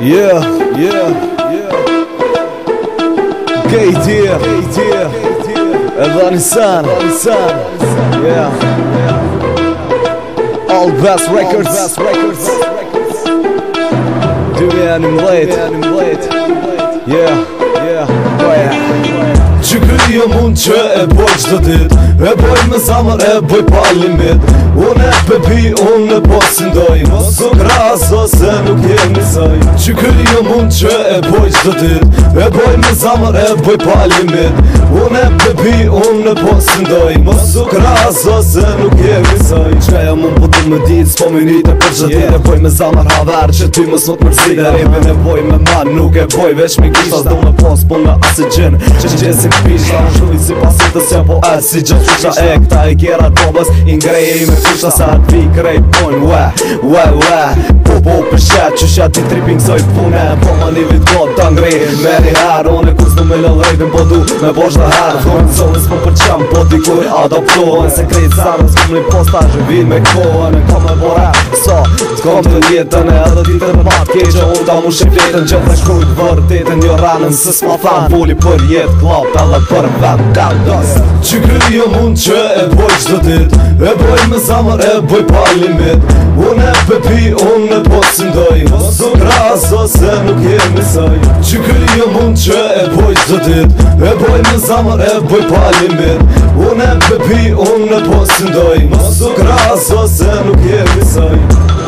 Yeah. Gay edhe Anisan. Yeah. All Best Records 2019. Yeah. Që kërija mund që e boj qdo dit, e boj me zamër, e boj pa limit. Unë e pepi, unë e po sindoj, mos o kraso se nuk jemi saj. Që kërija mund që e boj qdo dit, e boj me zamër, e boj pa limit. Unë e pepi, unë e po sindoj, mos o kraso se nuk jemi saj. Qeja mund po du me dit, s'po minite për që dit, e boj me zamër haver që ty mos mot mërzi. E ripin e boj me man, nuk e boj veç me gisht. As do me pos, po me asigjen, që qesim pisha. Shuj si pasitës ja po e si gjithë fusha. E këta i kjera dobës, i ngreje i me fusha. Sa të vi krejt pojnë, po për shet, që shet ti tripping soj pune. Po ma një vit god të ngrej, meri herë. One kus du me lëllrejtën, po du me bosh dhe herë. Thojnë zonës po për qem, po dikuj adoptohen. Se krejt sanës, kom një postajë, vin me kohën. E kom e bore, so, t'kom të njetën. E edhe ditën ma t'keqë, unë ta mu shifletën. Gjithë dhe krujt vërtetën, jo ranën. Se s'ma thanë, voli për jetë, klap, edhe për vend, kandos. Që kërija mund që e boj qdo dit, e boj me zamër, e boj pa limit. Unë e pepi, unë e po sindoj, mos o kraso se nuk jemi saj. Që kërija mund që e boj qdo dit, e boj me zamër, e boj pa limit. Unë e pepi, unë e po sindoj, mos o kraso se nuk jemi saj.